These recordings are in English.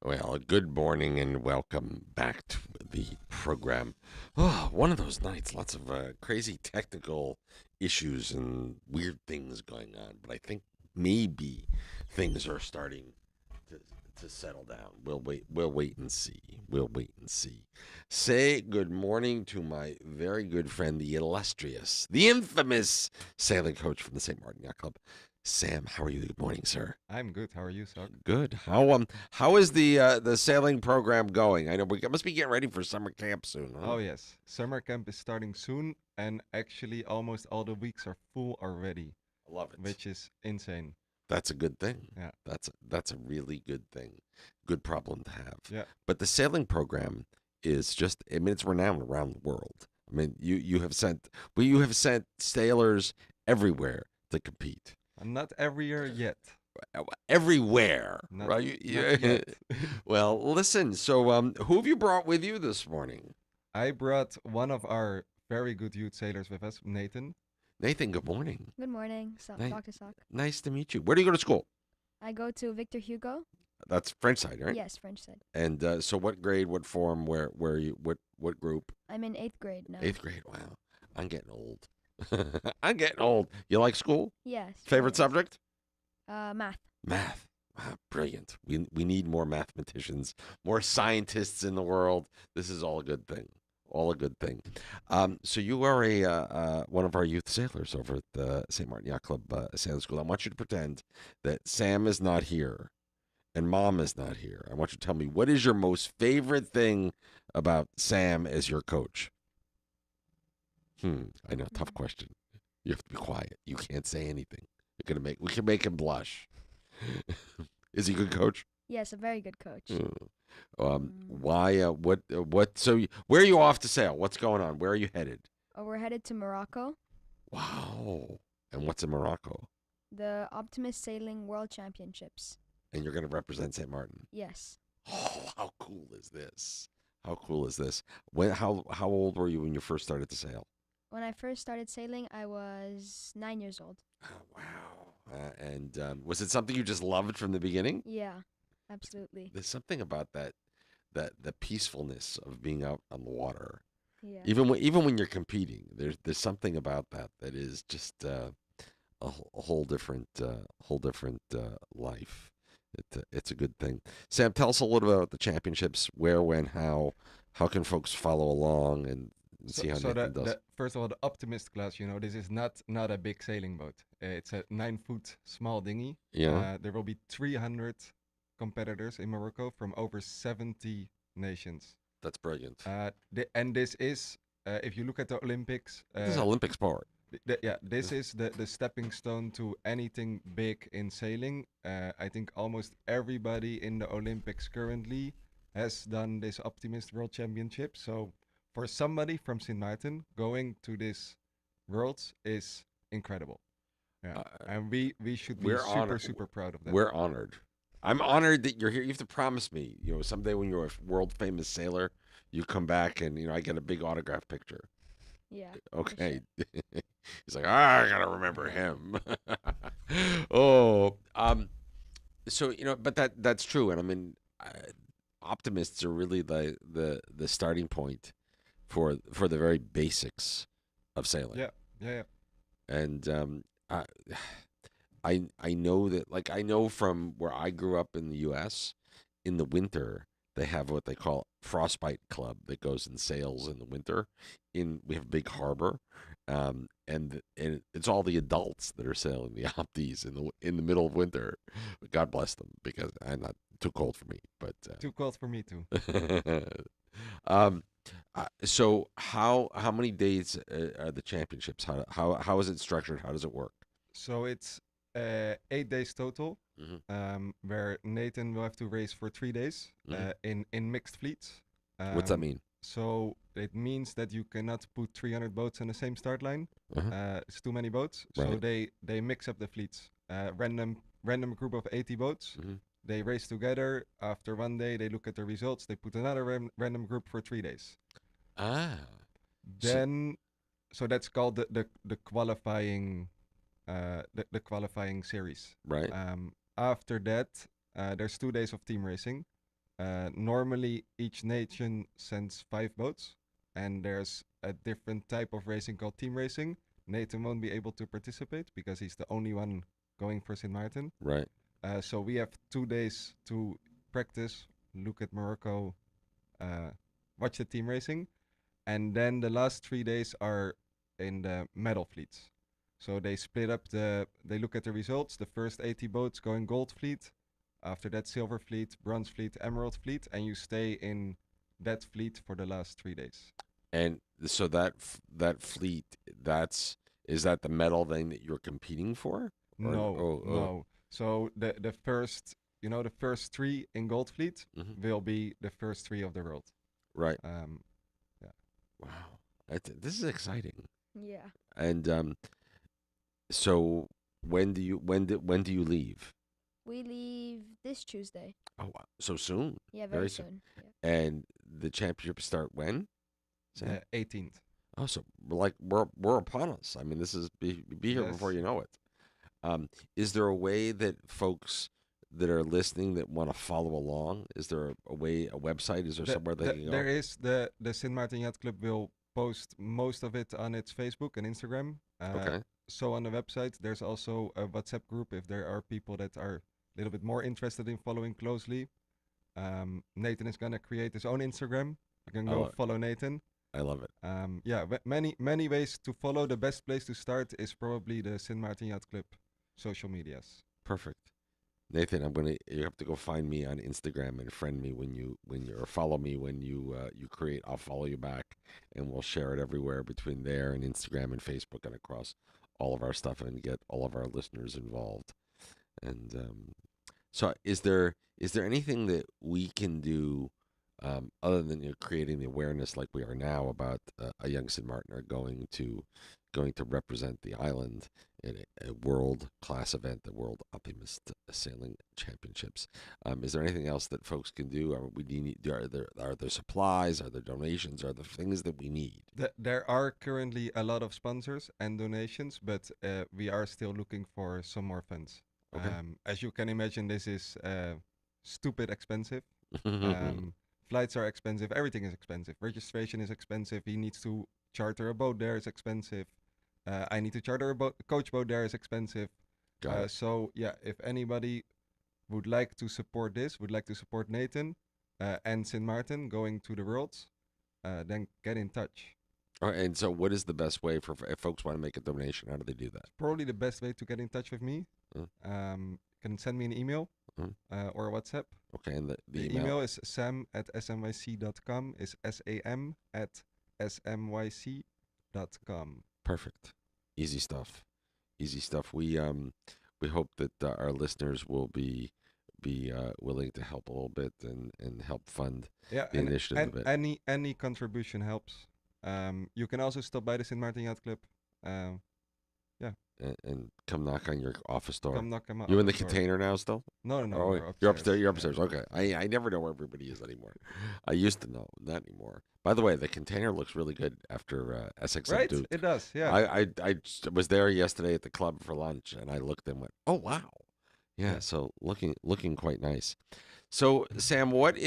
Well, good morning and welcome back to the program. Oh, one of those nights, lots of crazy technical issues and weird things going on, but I think maybe things are starting to to settle down. We'll wait and see. We'll wait and see. Say good morning to my very good friend, the illustrious, the infamous sailing coach from the St. Martin Yacht Club. Sam, how are you? Good morning, sir. I'm good. How are you, Sock? Good. How is the sailing program going? I know we must be getting ready for summer camp soon, huh? Oh, yes. Summer camp is starting soon, and actually, almost all the weeks are full already, I love it. which is insane. That's a good thing. Yeah. That's a really good thing. Good problem to have. Yeah. But the sailing program is just I mean it's renowned around the world. I mean you have sent sailors everywhere to compete. Not every year yet. Everywhere, Not right? not Yeah. yet. Well, listen. So, who have you brought with you this morning? I brought one of our very good youth sailors with us, Nathan. Nathan. Good morning. Good morning, Nice, Dr. Sock. nice to meet you. Where do you go to school? I go to Victor Hugo. That's French side, right? Yes, French side. And so, what grade, what form, where are you, what group? I'm in 8th grade now. Eighth grade. Wow, I'm getting old. I'm getting old. You like school? Yes. Favorite very subject? Math. Math. Wow, brilliant. We need more mathematicians, more scientists in the world. This is all a good thing. All a good thing. So you are a one of our youth sailors over at the St. Martin Yacht Club Sailing School. I want you to pretend that Sam is not here and Mom is not here. I want you to tell me what is your most favorite thing about Sam as your coach. I know, tough Mm. question. You have to be quiet. You can't say anything. You're gonna make we can make him blush. Is he a good coach? Yes, a very good coach. Mm. Why? What? So, where are you off to sail? What's going on? Where are you headed? Oh, we're headed to Morocco, Wow. And what's in Morocco? the Optimist Sailing World Championships. And you're going to represent St. Martin. Yes. Oh, how cool is this? How cool is this? When? How old were you when you first started to sail? When I first started sailing, I was 9 years old. Oh, wow. And was it something you just loved from the beginning? Yeah, absolutely. There's something about that the peacefulness of being out on the water. Yeah. Even when you're competing, there's something about that is just a whole different life. It's a good thing. Sam, tell us a little about the championships. Where, when, how? How can folks follow along and So, see how so Nathan does? the first of all, the Optimist class. This is not a big sailing boat. It's a 9-foot small dinghy. Yeah, There will be 300 competitors in Morocco from over 70 nations. that's brilliant. And this is, if you look at the Olympics, This is Olympic sport. this is the stepping stone to anything big in sailing. I think almost everybody in the Olympics currently has done this Optimist World Championship. So for somebody from St. Martin, going to this Worlds is incredible. Yeah, Uh, and we should be we're honored. super proud of that. We're honored. I'm honored that you're here. You have to promise me, someday when you're a world famous sailor, you come back and I get a big autograph picture. Yeah. for sure. Okay. He's like, I gotta remember him. Oh, so but that's true, and I mean, optimists are really the starting point for the very basics of sailing, Yeah, yeah, yeah. and I I know that I know from where I grew up in the U.S. in the winter they have what they call frostbite club that goes and sails in the winter. We have a big harbor, and it's all the adults that are sailing the Opties in the middle of winter. God bless them because I'm not too cold for me, but Too cold for me too. um, so how many days are the championships? How is it structured? How does it work? So it's 8 days total, Hmm. where Nathan will have to race for 3 days Hmm. in mixed fleets. What's that mean? So it means that you cannot put 300 boats on the same start line. Uh-huh. It's too many boats. So Right. they mix up the fleets. Random group of 80 boats. Hmm. They race together. After one day, they look at the results. They put another random group for 3 days. Ah, so Then, so that's called the qualifying the qualifying series. right. After that, there's 2 days of team racing. Normally, each nation sends 5 boats, and there's a different type of racing called team racing. Nathan won't be able to participate because he's the only one going for St. Martin. Right. So we have 2 days to practice, look at Morocco, uh, watch the team racing, and then the last 3 days are in the medal fleets. So they split up they look at the results. The first 80 boats go in gold fleet. After that, silver fleet, bronze fleet, emerald fleet, and you stay in that fleet for the last 3 days. And so that fleet, that's is that the medal thing that you're competing for? Or No, oh oh. no. So the first, the first 3 in gold fleet Mhm. will be the first 3 of the world. Right. Um, yeah. Wow. This is exciting. Yeah. And so when do you leave? We leave this Tuesday. Oh, wow. So soon. Yeah, Very very soon. soon. Yeah. And the championships start when? Sam? The 18th. Oh, so we're upon us. I mean, this is be here before Yes. you know it. Is there a way that folks that are listening that want to follow along? Is there a way, a website? Is there somewhere they can go? There is the Sint Maarten Yacht Club will post most of it on its Facebook and Instagram. Okay. So on the website, there's also a WhatsApp group if there are people that are a little bit more interested in following closely. Nathan is gonna create his own Instagram. You can go Oh, follow Nathan. I love it. Yeah, many ways to follow. The best place to start is probably the Sint Maarten Yacht Club social medias. Perfect. Nathan, you have to go find me on Instagram and friend me or follow me when you create. I'll follow you back, and we'll share it everywhere between there and Instagram and Facebook and across all of our stuff and get all of our listeners involved. And so, is there anything that we can do other than creating the awareness like we are now about a young St. Martiner going to represent the island in a world class event, the World Optimist Sailing Championships? Is there anything else that folks can do? Are there supplies? Are there donations? Are there things that we need? There are currently a lot of sponsors and donations, but we are still looking for some more funds. Okay. As you can imagine, this is stupid expensive. Flights are expensive. Everything is expensive. Registration is expensive. He needs to charter a boat there. It's expensive. I need to charter a coach boat there. Is expensive. Got it. So yeah, if anybody would like to support this, would like to support Nathan and St. Martin going to the Worlds, then get in touch. All right, and so, what is the best way for if folks want to make a donation? How do they do that? Probably the best way to get in touch with me. Can send me an email Mm. or a WhatsApp. Okay, and the The email is sam@smyc.com. Is sam@smyc.com. Perfect. Easy stuff. Easy stuff. We hope that our listeners will be willing to help a little bit and help fund Yeah, the initiative and a bit. any contribution helps. You can also stop by the St. Martin Yacht Club. And come knock on your office door. Come knock him out. You in the container now still? No, no, Oh, we're you're upstairs. You're Yeah. upstairs. Okay. I never know where everybody is anymore. I used to know, not anymore. By the way, the container looks really good after SXM Right? Duke. It does. Yeah. I was there yesterday at the club for lunch, and I looked and went, "Oh wow, yeah." Yeah. So looking quite nice. So Sam, what are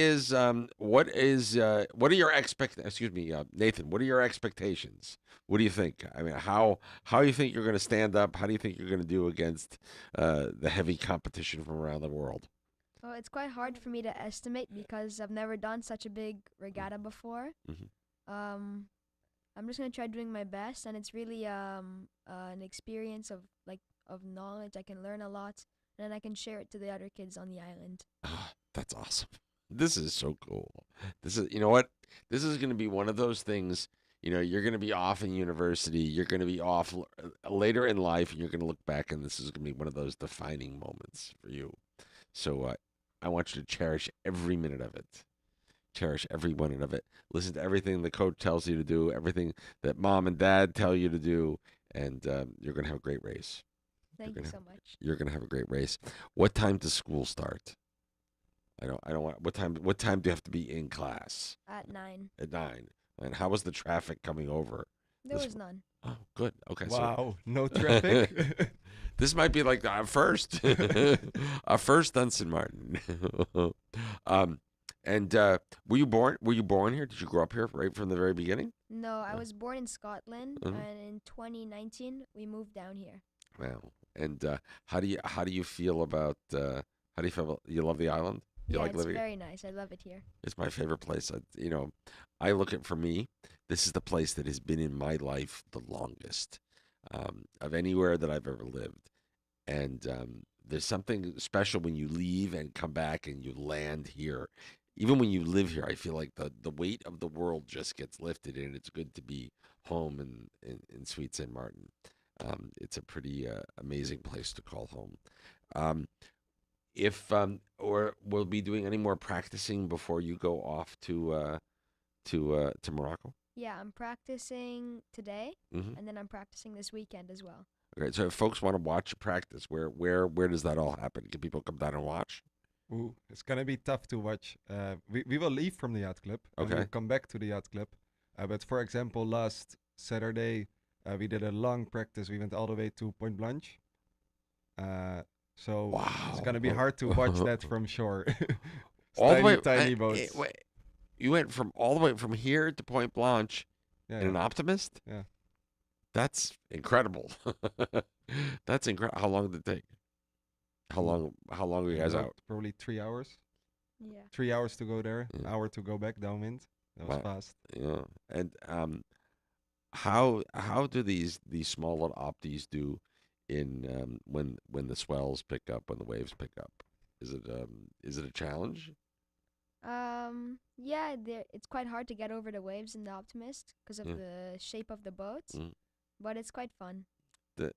your Excuse me, Nathan. What are your expectations? What do you think? I mean, how do you think you're going to stand up? How do you think you're going to do against the heavy competition from around the world? Well, it's quite hard for me to estimate because I've never done such a big regatta before. Mhm. I'm just gonna try doing my best, and it's really an experience of knowledge. I can learn a lot, and then I can share it to the other kids on the island. Ah, that's awesome. This is so cool. You know what? This is going to be one of those things. You're going to be off in university. You're going to be off later in life, and you're going to look back, and this is going to be one of those defining moments for you. So I want you to cherish every minute of it. Cherish every minute of it. Listen to everything the coach tells you to do, everything that mom and dad tell you to do, and you're going to have a great race. Thank you gonna so much. You're going to have a great race. What time does school start? I don't want. What time do you have to be in class? At 9, At 9. And how was the traffic coming over? there This was none. Oh, good. Okay, Wow. No traffic. this might be like our first, our first on St. Martin. And were you born here? Did you grow up here right from the very beginning? No, I Uh, was born in Scotland, mhm. and in 2019 we moved down here. Wow. And how do you feel about how do you feel about, you love the island? You Yeah, like it's living here? very nice. I love it here. It's my favorite place. I look at for me, this is the place that has been in my life the longest of anywhere that I've ever lived. And there's something special when you leave and come back and you land here. Even when you live here, I feel like the weight of the world just gets lifted, and it's good to be home in sweet St. Martin. It's a pretty amazing place to call home. Um, if or we'll be doing any more practicing before you go off to Morocco. Yeah, I'm practicing today, Hmm. and then I'm practicing this weekend as well. Okay, so if folks want to watch you practice, where does that all happen? Can people come down and watch? Ooh, it's gonna be tough to watch. We will leave from the yacht club and we'll Okay. come back to the yacht club. But for example, last Saturday we did a long practice. We went all the way to Point Blanche. Uh, so it's gonna be Wow. hard to watch that from shore. It's All the way. tiny, tiny boats. Wait, you went from all the way from here to Point Blanche Yeah, in yeah, an Optimist? yeah. That's incredible. That's incredible. How long did it take? How Ooh, long? How long were you we guys rode out? probably 3 hours. Yeah. 3 hours to go there, Yeah. an hour to go back downwind. That was Wow. fast. Yeah. And how do these small little opties do in when the swells pick up, when the waves pick up? Is it a challenge? Yeah, it's quite hard to get over the waves in the Optimist because of Yeah. the shape of the boat, Mm. but it's quite fun.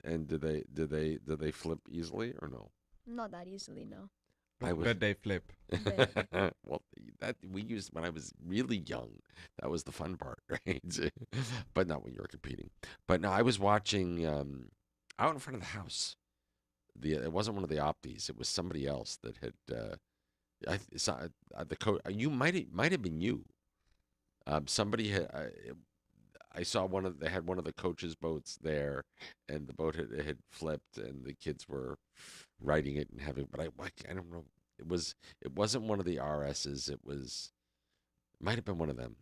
And do they flip easily or no? Not that easily, no. I But, was but they flip. They flip. well, that we used when I was really young. That was the fun part, right? But not when you were competing. But no, I was watching out in front of the house. It wasn't one of the opties. It was somebody else that had. I saw the coach. You might have been you. Somebody had. I saw one of they had one of the coaches' boats there, and the boat had flipped, and the kids were riding it and having. But I don't know. It wasn't one of the RSs. Might have been one of them.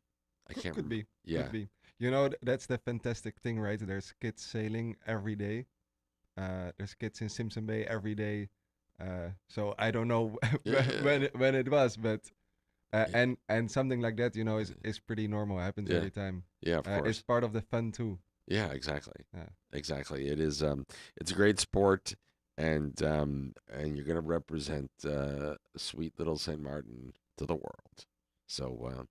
I can't Could remember. be, Yeah, could be. You know, that's the fantastic thing, right? There's kids sailing every day. There's kids in Simpson Bay every day. So I don't know yeah, when it was, but yeah, and something like that, you know, is pretty normal. Happens yeah, every time. yeah. Of It's course. part of the fun too. Yeah, exactly. Yeah. Exactly. It is. It's a great sport, and you're going to represent sweet little Saint Martin to the world. So,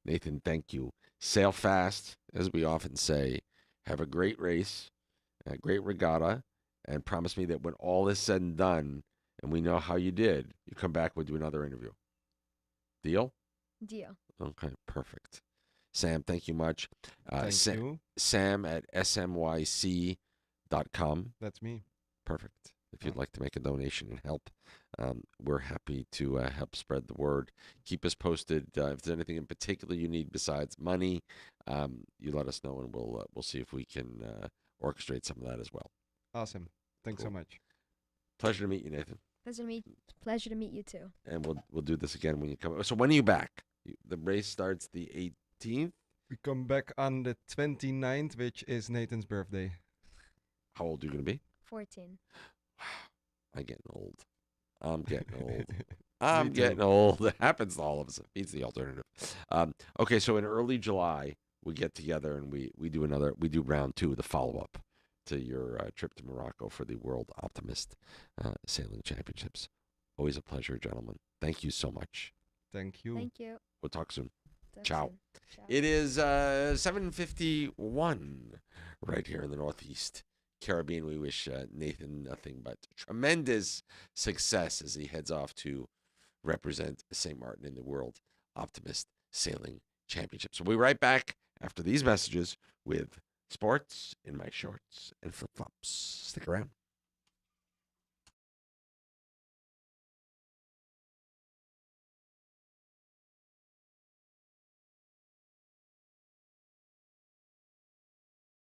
Nathan, thank you. Sail fast, as we often say. Have a great race, a great regatta, and promise me that when all is said and done, and we know how you did, you come back. We'll do another interview. Deal? Deal. Okay, perfect. Sam, thank you much. Thank you. Sam at smyc.com. That's me. Perfect. If Oh, you'd like to make a donation and help, we're happy to help spread the word. Keep us posted. If there's anything in particular you need besides money, you let us know, and we'll see if we can orchestrate some of that as well. awesome. Thanks so Cool. much. Pleasure to meet you, Nathan. Pleasure to meet you too. And we'll do this again when you come. So when are you back? The race starts the 18th. We come back on the 29th, which is Nathan's birthday. How old are you going to be? 14. I'm getting old. I'm getting old. Me I'm too. getting old. It happens to all of us. It beats the alternative. Okay, so in early July, we get together and we do round two, the follow up to your trip to Morocco for the World Optimist Sailing Championships. Always a pleasure, gentlemen. Thank you so much. Thank you. Thank you. We'll talk soon. Talk Ciao. soon. Ciao. It is 7:51 right here in the Northeast Caribbean. We wish Nathan nothing but tremendous success as he heads off to represent St. Martin in the World Optimist Sailing Championships. We'll be right back after these messages with sports in my shorts and flip flops. Stick around.